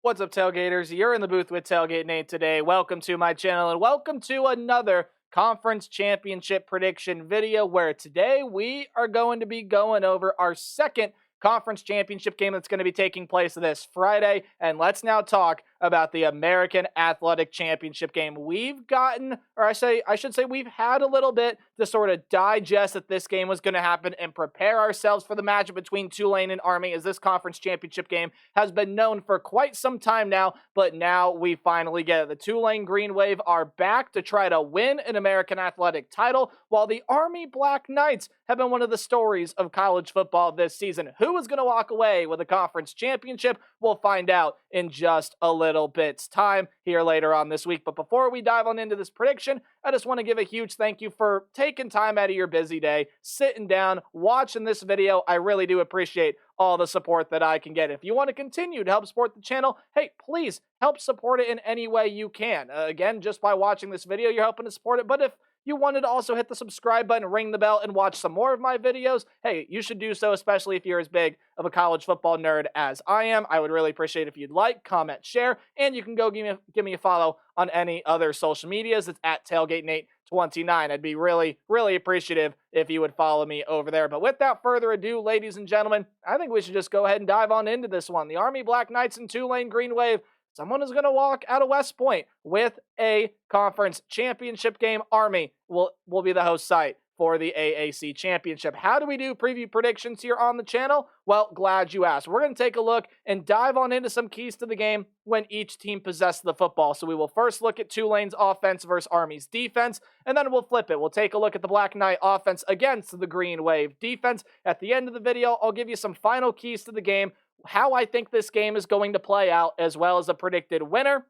What's up, Tailgaters? You're in the booth with Tailgate Nate today. Welcome to my channel and welcome to another conference championship prediction video where today we are going to be going over our second conference championship game that's going to be taking place this Friday. And let's now talk about the American Athletic Championship game. We've gotten, or I should say we've had a little bit to sort of digest that this game was going to happen and prepare ourselves for the matchup between Tulane and Army, as this conference championship game has been known for quite some time now, but now we finally get it. The Tulane Green Wave are back to try to win an American Athletic title, while the Army Black Knights have been one of the stories of college football this season. Who is going to walk away with a conference championship? We'll find out in just a little bit's time here later on this week. But before we dive on into this prediction, I just want to give a huge thank you for taking time out of your busy day, sitting down, watching this video. I really do appreciate all the support that I can get. If you want to continue to help support the channel, hey, please help support it in any way you can. Again, just by watching this video, you're helping to support it. But if you wanted to also hit the subscribe button, ring the bell, and watch some more of my videos, hey, you should do so, especially if you're as big of a college football nerd as I am. I would really appreciate it if you'd like, comment, share, and you can go give me a follow on any other social medias. It's at TailgateNate29. I'd be really, really appreciative if you would follow me over there. But without further ado, ladies and gentlemen, I think we should just go ahead and dive on into this one. The Army Black Knights and Tulane Green Wave. Someone is going to walk out of West Point with a conference championship game. Army will be the host site for the AAC championship. How do we do preview predictions here on the channel? Well, glad you asked. We're going to take a look and dive on into some keys to the game when each team possesses the football. So we will first look at Tulane's offense versus Army's defense, and then we'll flip it. We'll take a look at the Black Knight offense against the Green Wave defense. At the end of the video, I'll give you some final keys to the game, how I think this game is going to play out, as well as a predicted winner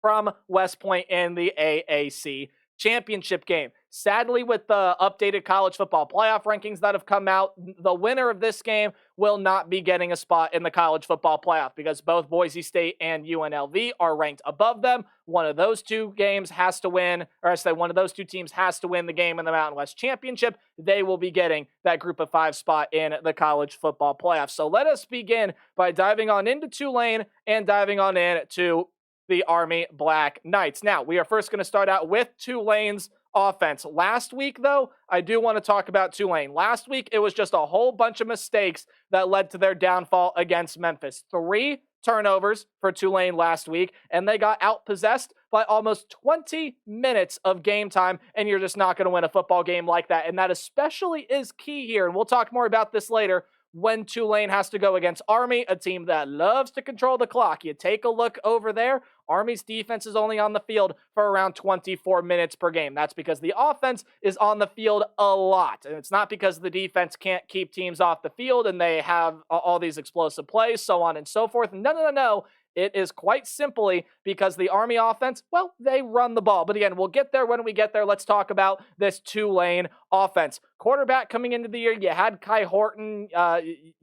from West Point in the AAC championship game. Sadly, with the updated college football playoff rankings that have come out, the winner of this game will not be getting a spot in the college football playoff because both Boise State and UNLV are ranked above them. One of those two games has to win, or I say one of those two teams has to win the game in the Mountain West Championship. They will be getting that group of 5 spot in the college football playoff. So let us begin by diving on into Tulane and diving on into the Army Black Knights. Now, we are first going to start out with Tulane's offense. Last week, though, I do want to talk about Tulane. Last week, it was just a whole bunch of mistakes that led to their downfall against Memphis. 3 turnovers for Tulane last week, and they got outpossessed by almost 20 minutes of game time, and you're just not going to win a football game like that. And that especially is key here, and we'll talk more about this later, when Tulane has to go against Army, a team that loves to control the clock. You take a look over there, Army's defense is only on the field for around 24 minutes per game. That's because the offense is on the field a lot. And it's not because the defense can't keep teams off the field and they have all these explosive plays, so on and so forth. No. It is quite simply because the Army offense, well, they run the ball. But again, we'll get there when we get there. Let's talk about this Tulane offense. Quarterback coming into the year, you had Kai Horton,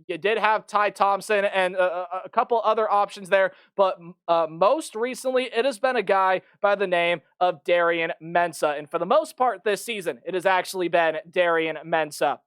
you did have Ty Thompson, and a couple other options there. But most recently, it has been a guy by the name of Darian Mensah. And for the most part this season, it has actually been Darian Mensah.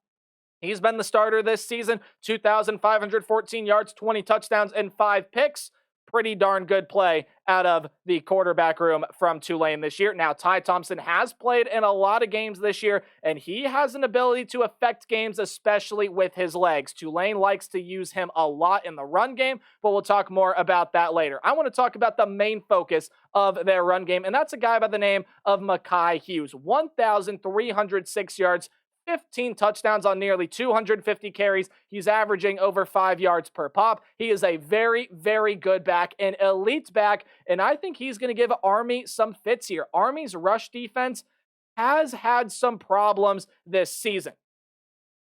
He's been the starter this season, 2,514 yards, 20 touchdowns, and 5 picks. Pretty darn good play out of the quarterback room from Tulane this year. Now, Ty Thompson has played in a lot of games this year, and he has an ability to affect games, especially with his legs. Tulane likes to use him a lot in the run game, but we'll talk more about that later. I want to talk about the main focus of their run game, and that's a guy by the name of Mekhi Hughes. 1,306 yards, 15 touchdowns on nearly 250 carries. He's averaging over 5 yards per pop. He is a very, very good back, an elite back, and I think he's going to give Army some fits here. Army's rush defense has had some problems this season.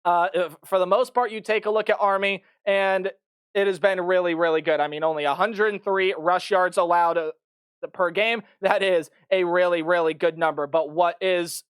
For the most part, you take a look at Army, and it has been really, really good. I mean, only 103 rush yards allowed per game. That is a really, really good number. But what is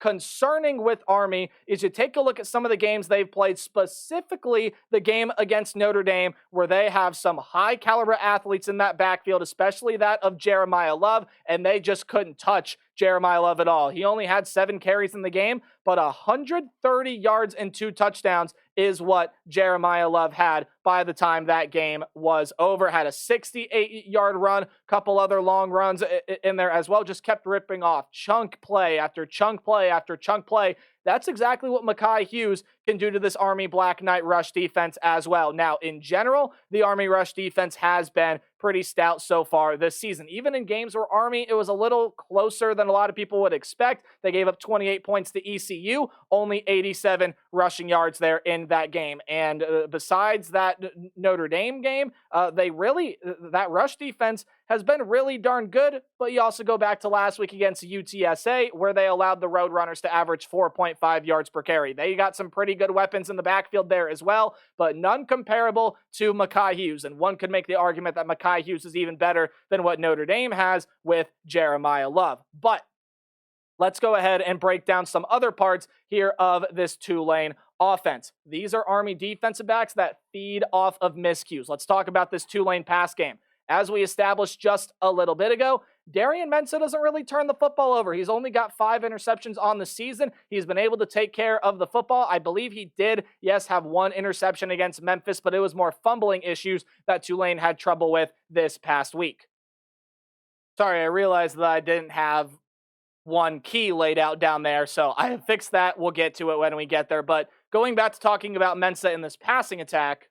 concerning with Army is you take a look at some of the games they've played, specifically the game against Notre Dame, where they have some high caliber athletes in that backfield, especially that of Jeremiah Love, and they just couldn't touch Jeremiah Love at all. He only had 7 carries in the game, but 130 yards and 2 touchdowns is what Jeremiah Love had by the time that game was over. Had a 68-yard run, couple other long runs in there as well. Just kept ripping off chunk play after chunk play after chunk play. That's exactly what Mekhi Hughes can do to this Army Black Knight rush defense as well. Now, in general, the Army rush defense has been pretty stout so far this season. Even in games where Army, it was a little closer than a lot of people would expect. They gave up 28 points to ECU, only 87 rushing yards there in that game. And besides that Notre Dame game, that rush defense has been really darn good. But you also go back to last week against UTSA, where they allowed the Roadrunners to average 4.5 yards per carry. They got some pretty good weapons in the backfield there as well, but none comparable to Mekhi Hughes. And one could make the argument that Mekhi Hughes is even better than what Notre Dame has with Jeremiah Love. But let's go ahead and break down some other parts here of this Tulane offense. These are Army defensive backs that feed off of miscues. Let's talk about this Tulane pass game. As we established just a little bit ago, Darian Mensah doesn't really turn the football over. He's only got 5 interceptions on the season. He's been able to take care of the football. I believe he did, yes, have 1 interception against Memphis, but it was more fumbling issues that Tulane had trouble with this past week. Sorry, I realized that I didn't have one key laid out down there, so I have fixed that. We'll get to it when we get there. But going back to talking about Mensah in this passing attack,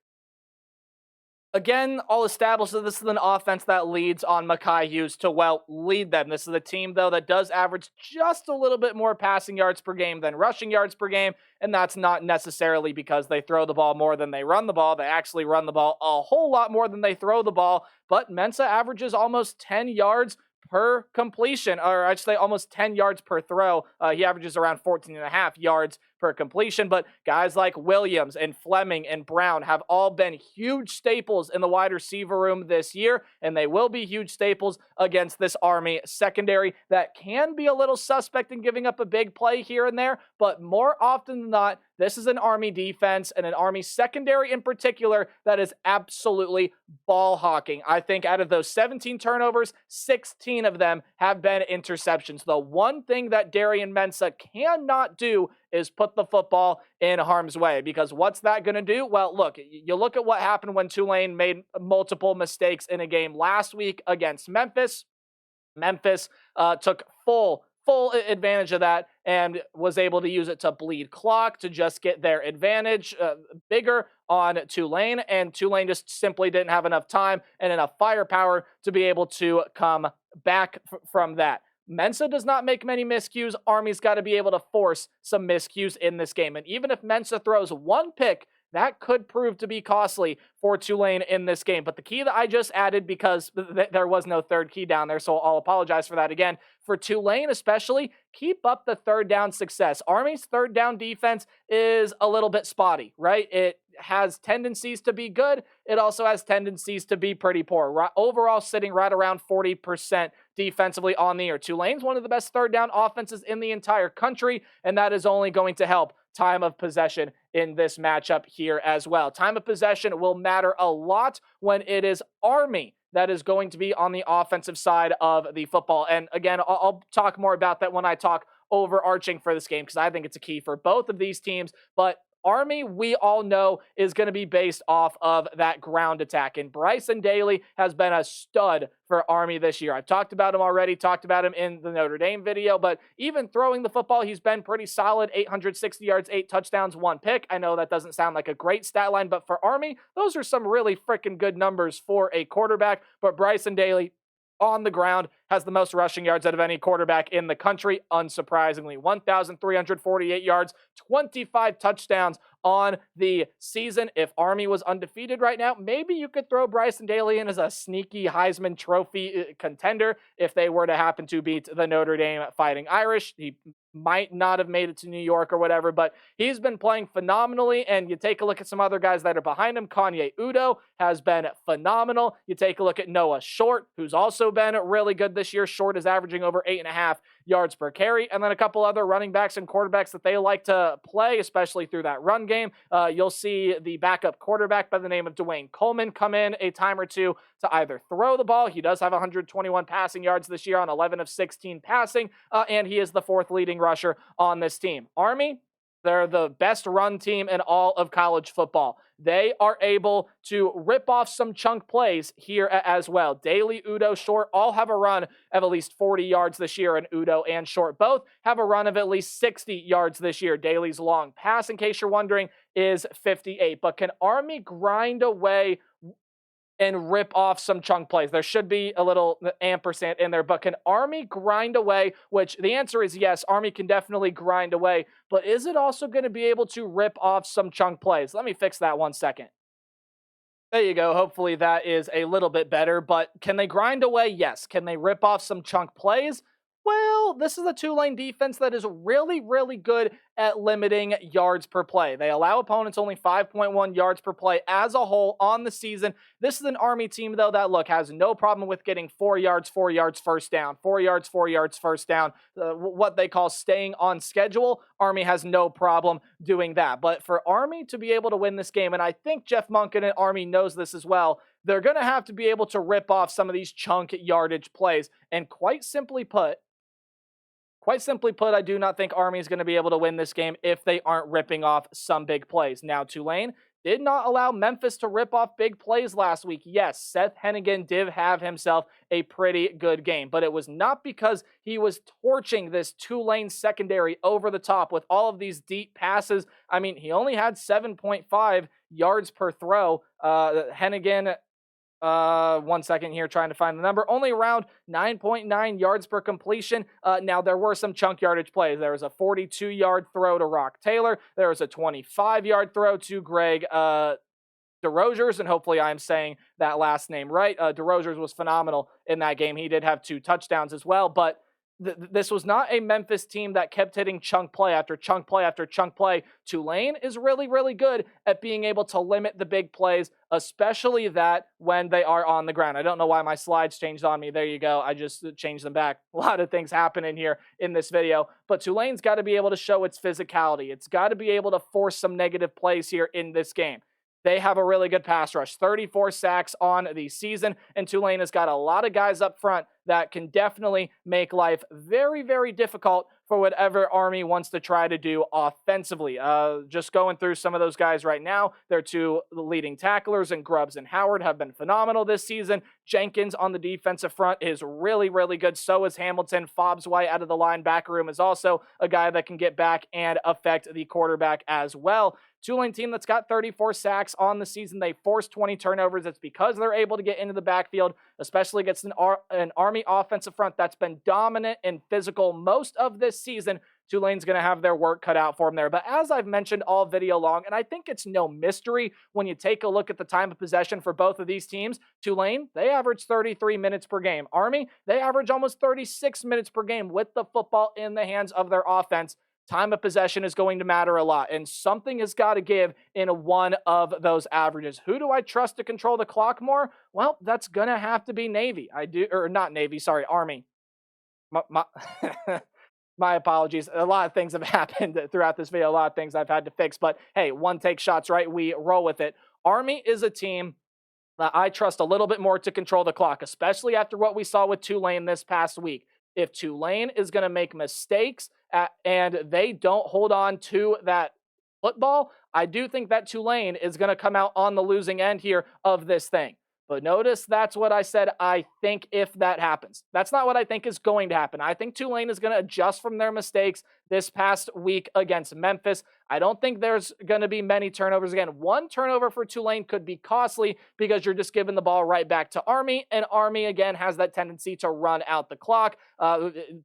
again, I'll establish that this is an offense that leads on Mekhi Hughes to, lead them. This is a team, though, that does average just a little bit more passing yards per game than rushing yards per game, and that's not necessarily because they throw the ball more than they run the ball. They actually run the ball a whole lot more than they throw the ball, but Mensah averages almost 10 yards per completion, or I'd say almost 10 yards per throw. He averages around 14.5 yards per completion, but guys like Williams and Fleming and Brown have all been huge staples in the wide receiver room this year, and they will be huge staples against this Army secondary that can be a little suspect in giving up a big play here and there, but more often than not, this is an Army defense and an Army secondary in particular that is absolutely ball hawking. I think out of those 17 turnovers, 16 of them have been interceptions. The one thing that Darian Mensah cannot do is put the football in harm's way, because what's that going to do? Well, look, you look at what happened when Tulane made multiple mistakes in a game last week against Memphis. Memphis took full advantage of that and was able to use it to bleed clock, to just get their advantage bigger on Tulane, and Tulane just simply didn't have enough time and enough firepower to be able to come back from that. Mensah does not make many miscues. Army's got to be able to force some miscues in this game. And even if Mensah throws one pick, that could prove to be costly for Tulane in this game. But the key that I just added, because there was no third key down there, so I'll apologize for that again. For Tulane especially, keep up the third down success. Army's third down defense is a little bit spotty, right? It has tendencies to be good. It also has tendencies to be pretty poor. Overall, sitting right around 40% defensively on the year. Tulane's one of the best third down offenses in the entire country, and that is only going to help time of possession in this matchup here as well. Time of possession will matter a lot when it is Army that is going to be on the offensive side of the football. And again, I'll talk more about that when I talk overarching for this game, because I think it's a key for both of these teams. But Army, we all know, is going to be based off of that ground attack. And Bryson Daly has been a stud for Army this year. I've talked about him already, talked about him in the Notre Dame video, but even throwing the football, he's been pretty solid. 860 yards, 8 touchdowns, 1 pick. I know that doesn't sound like a great stat line, but for Army, those are some really freaking good numbers for a quarterback. But Bryson Daly, on the ground, has the most rushing yards out of any quarterback in the country, unsurprisingly. 1,348 yards, 25 touchdowns on the season. If Army was undefeated right now, maybe you could throw Bryson Daly in as a sneaky Heisman Trophy contender if they were to happen to beat the Notre Dame Fighting Irish. He might not have made it to New York or whatever, but he's been playing phenomenally. And you take a look at some other guys that are behind him. Kanye Udo has been phenomenal. You take a look at Noah Short, who's also been really good this year. Short is averaging over 8.5 yards per carry. And then a couple other running backs and quarterbacks that they like to play, especially through that run game. You'll see the backup quarterback by the name of Dwayne Coleman come in a time or two to either throw the ball. He does have 121 passing yards this year on 11 of 16 passing, and he is the 4th leading rusher on this team. Army, They're the best run team in all of college football. They are able to rip off some chunk plays here as well. Daly, Udo, Short all have a run of at least 40 yards this year, and Udo and Short both have a run of at least 60 yards this year. Daly's long pass, in case you're wondering, is 58. But can Army grind away and rip off some chunk plays? There should be a little ampersand in there, but can Army grind away? Which the answer is yes, Army can definitely grind away, but is it also going to be able to rip off some chunk plays? Let me fix that 1 second. There you go. Hopefully that is a little bit better, but can they grind away? Yes. Can they rip off some chunk plays? Well, this is a Tulane defense that is really, really good at limiting yards per play. They allow opponents only 5.1 yards per play as a whole on the season. This is an Army team, though, that, look, has no problem with getting 4 yards, 4 yards, first down, 4 yards, 4 yards, first down, what they call staying on schedule. Army has no problem doing that. But for Army to be able to win this game, and I think Jeff Monken and Army knows this as well, they're going to have to be able to rip off some of these chunk yardage plays. And quite simply put, I do not think Army is going to be able to win this game if they aren't ripping off some big plays. Now, Tulane did not allow Memphis to rip off big plays last week. Yes, Seth Hennigan did have himself a pretty good game, but it was not because he was torching this Tulane secondary over the top with all of these deep passes. I mean, he only had 7.5 yards per throw. Hennigan, 1 second here, trying to find the number. Only around 9.9 yards per completion. Now, there were some chunk yardage plays. There was a 42-yard throw to Rock Taylor. There was a 25-yard throw to Greg DeRozers, and hopefully I'm saying that last name right. DeRozers was phenomenal in that game. He did have 2 touchdowns as well, but this was not a Memphis team that kept hitting chunk play after chunk play after chunk play. Tulane is really, really good at being able to limit the big plays, especially that when they are on the ground. I don't know why my slides changed on me. There you go. I just changed them back. A lot of things happen in here in this video, but Tulane's got to be able to show its physicality. It's got to be able to force some negative plays here in this game. They have a really good pass rush, 34 sacks on the season, and Tulane has got a lot of guys up front that can definitely make life very, very difficult for whatever Army wants to try to do offensively. Just going through some of those guys right now, their 2 leading tacklers, and Grubbs and Howard, have been phenomenal this season. Jenkins on the defensive front is really, really good. So is Hamilton. Fobbs White out of the linebacker room is also a guy that can get back and affect the quarterback as well. Tulane team that's got 34 sacks on the season. They forced 20 turnovers. It's because they're able to get into the backfield, especially against an Army offensive front that's been dominant and physical most of this season. Tulane's going to have their work cut out for them there. But as I've mentioned all video long, and I think it's no mystery when you take a look at the time of possession for both of these teams, Tulane, they average 33 minutes per game. Army, they average almost 36 minutes per game with the football in the hands of their offense. Time of possession is going to matter a lot, and something has got to give in one of those averages. Who do I trust to control the clock more? Well, that's going to have to be Navy. Army. My apologies. A lot of things have happened throughout this video, a lot of things I've had to fix, but hey, one take shots, right? We roll with it. Army is a team that I trust a little bit more to control the clock, especially after what we saw with Tulane this past week. If Tulane is going to make mistakes and they don't hold on to that football, I do think that Tulane is going to come out on the losing end here of this thing. But notice that's what I said, I think, if that happens. That's not what I think is going to happen. I think Tulane is going to adjust from their mistakes this past week against Memphis. I don't think there's going to be many turnovers. Again, 1 turnover for Tulane could be costly because you're just giving the ball right back to Army, and Army, again, has that tendency to run out the clock.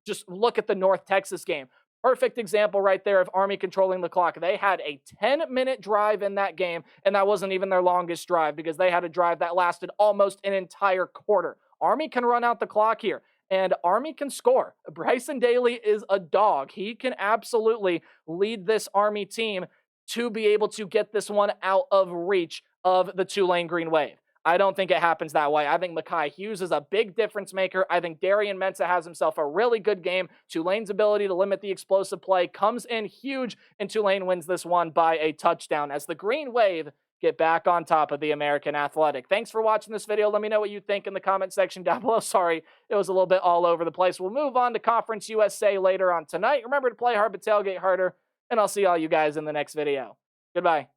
Just look at the North Texas game. Perfect example right there of Army controlling the clock. They had a 10-minute drive in that game, and that wasn't even their longest drive because they had a drive that lasted almost an entire quarter. Army can run out the clock here, and Army can score. Bryson Daly is a dog. He can absolutely lead this Army team to be able to get this one out of reach of the Tulane Green Wave. I don't think it happens that way. I think Mekhi Hughes is a big difference maker. I think Darian Mensah has himself a really good game. Tulane's ability to limit the explosive play comes in huge, and Tulane wins this one by a touchdown as the Green Wave get back on top of the American Athletic. Thanks for watching this video. Let me know what you think in the comment section down below. Sorry, it was a little bit all over the place. We'll move on to Conference USA later on tonight. Remember to play hard but tailgate harder, and I'll see all you guys in the next video. Goodbye.